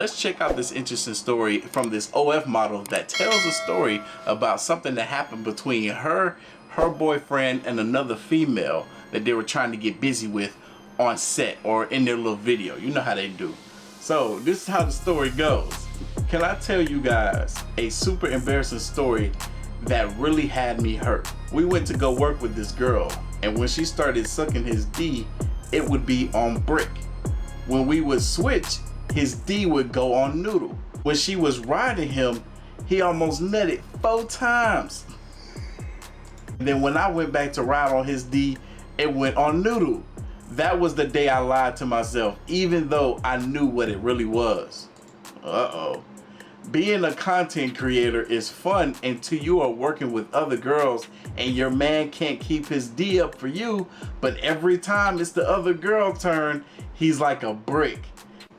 Let's check out this interesting story from this OF model that tells a story about something that happened between her boyfriend, and another female that they were trying to get busy with on set or in their little video. You know how they do. So this is how the story goes. Can I tell you guys a super embarrassing story that really had me hurt? We went to go work with this girl, and when she started sucking his D, it would be on brick. When we would switch, his D would go on noodle. When she was riding him, he almost nutted 4 times. And then when I went back to ride on his D, it went on noodle. That was the day I lied to myself, even though I knew what it really was. Uh-oh. Being a content creator is fun until you are working with other girls and your man can't keep his D up for you, but every time it's the other girl turn, he's like a brick.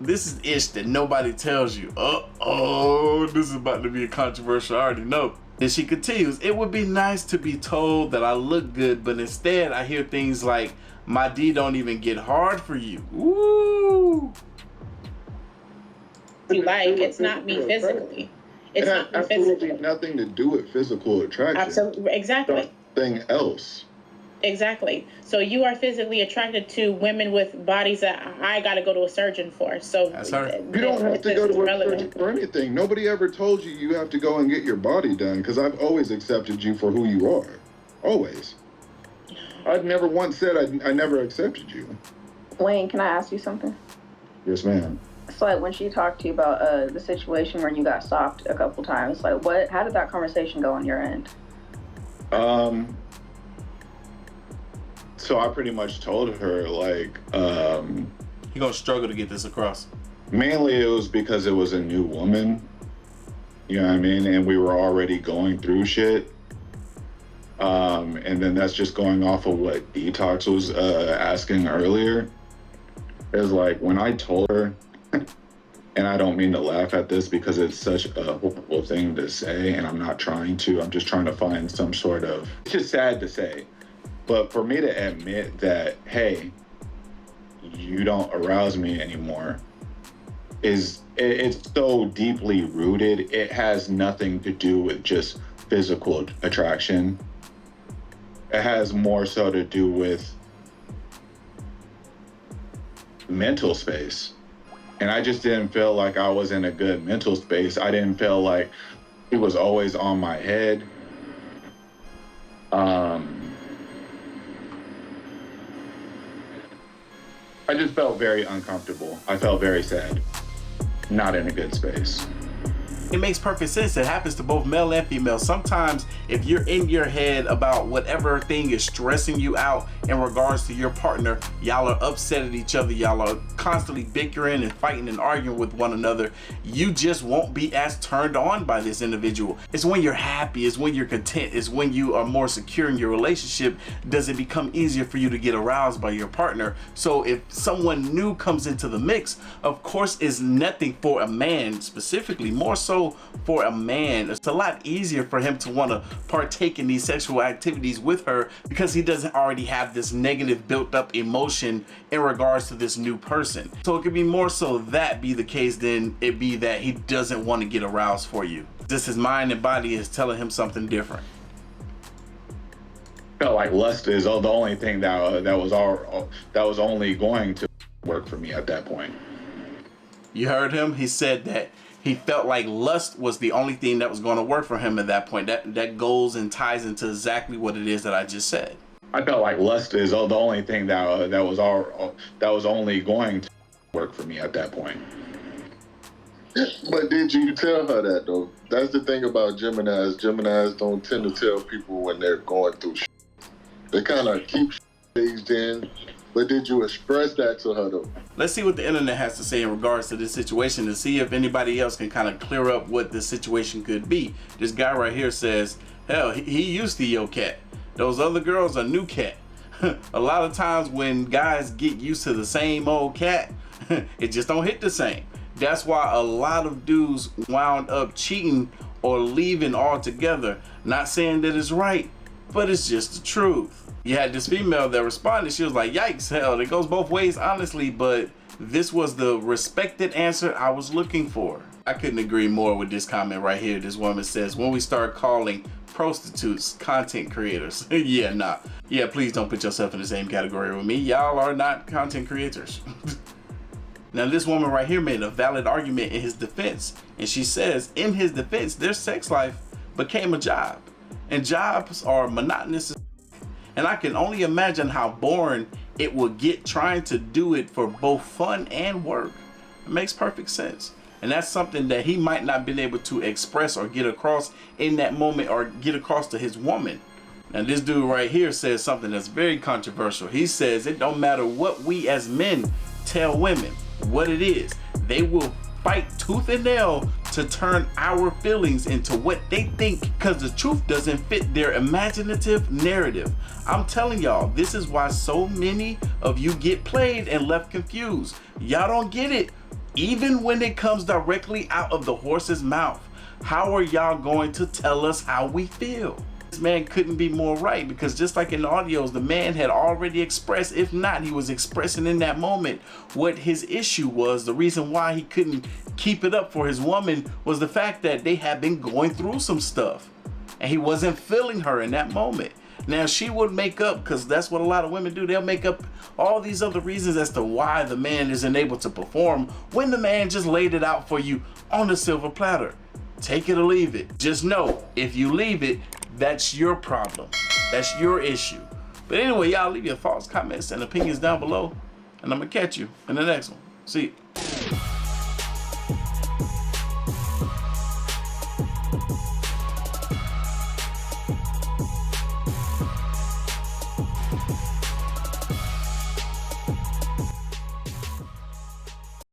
This is ish that nobody tells you. Uh-oh, this is about to be a controversial, I already know. Then she continues, it would be nice to be told that I look good, but instead I hear things like, my D don't even get hard for you. Woo! You like, it's not me physically. It has absolutely nothing to do with physical attraction. Absolutely, exactly. Something else. Exactly. So you are physically attracted to women with bodies that I got to go to a surgeon for. So that's her. You don't have to go to a surgeon for anything. Nobody ever told you you have to go and get your body done, because I've always accepted you for who you are. Always. I've never once said I never accepted you. Wayne, can I ask you something? Yes, ma'am. So like when she talked to you about the situation where you got stopped a couple times, like how did that conversation go on your end? So I pretty much told her, like, You're gonna struggle to get this across. Mainly it was because it was a new woman, you know what I mean? And we were already going through shit. And then that's just going off of what Detox was asking earlier. Is like, when I told her, and I don't mean to laugh at this because it's such a horrible thing to say, and I'm not trying to, I'm just trying to find some sort of, it's just sad to say. But for me to admit that, hey, you don't arouse me anymore, it's so deeply rooted. It has nothing to do with just physical attraction. It has more so to do with mental space. And I just didn't feel like I was in a good mental space. I didn't feel like it was always on my head. I just felt very uncomfortable. I felt very sad. Not in a good space. It makes perfect sense. It happens to both male and female. Sometimes if you're in your head about whatever thing is stressing you out in regards to your partner, y'all are upset at each other, y'all are constantly bickering and fighting and arguing with one another, you just won't be as turned on by this individual. It's when you're happy, it's when you're content, it's when you are more secure in your relationship, does it become easier for you to get aroused by your partner. So if someone new comes into the mix, of course it's nothing for a man specifically, more so for a man. It's a lot easier for him to want to partake in these sexual activities with her because he doesn't already have this negative built up emotion in regards to this new person. So it could be more so that be the case than it be that he doesn't want to get aroused for you. Just his mind and body is telling him something different. Felt like lust is the only thing that was only going to work for me at that point. You heard him? He said that he felt like lust was the only thing that was going to work for him at that point. That goes and ties into exactly what it is that I just said. I felt like lust is the only thing that was only going to work for me at that point. But did you tell her that though? That's the thing about Geminis. Geminis don't tend to tell people when they're going through shit. They kind of keep staged in. But did you express that to her though? Let's see what the internet has to say in regards to this situation to see if anybody else can kind of clear up what the situation could be. This guy right here says, hell, he used to your cat. Those other girls are new cat. A lot of times when guys get used to the same old cat, it just don't hit the same. That's why a lot of dudes wound up cheating or leaving altogether. Not saying that it's right, but it's just the truth. You had this female that responded, she was like, yikes, hell, it goes both ways, honestly, but This was the respected answer I was looking for. I couldn't agree more with this comment right here. This woman says, when we start calling prostitutes content creators. Yeah, nah. Yeah, please don't put yourself in the same category with me. Y'all are not content creators. Now, this woman right here made a valid argument in his defense. And she says, in his defense, their sex life became a job. And jobs are monotonous. And I can only imagine how boring it would get trying to do it for both fun and work. It makes perfect sense. And that's something that he might not been able to express or get across in that moment or get across to his woman. Now, this dude right here says something that's very controversial. He says it don't matter what we as men tell women what it is. They will fight tooth and nail to turn our feelings into what they think because the truth doesn't fit their imaginative narrative. I'm telling y'all, this is why so many of you get played and left confused. Y'all don't get it. Even when it comes directly out of the horse's mouth, how are y'all going to tell us how we feel? This man couldn't be more right, because just like in the audios, the man had already expressed, if not, he was expressing in that moment what his issue was. The reason why he couldn't keep it up for his woman was the fact that they had been going through some stuff and he wasn't feeling her in that moment. Now, she would make up, because that's what a lot of women do. They'll make up all these other reasons as to why the man isn't able to perform when the man just laid it out for you on a silver platter. Take it or leave it. Just know, if you leave it, that's your problem. That's your issue. But anyway, y'all leave your thoughts, comments, and opinions down below, and I'm gonna catch you in the next one. See you.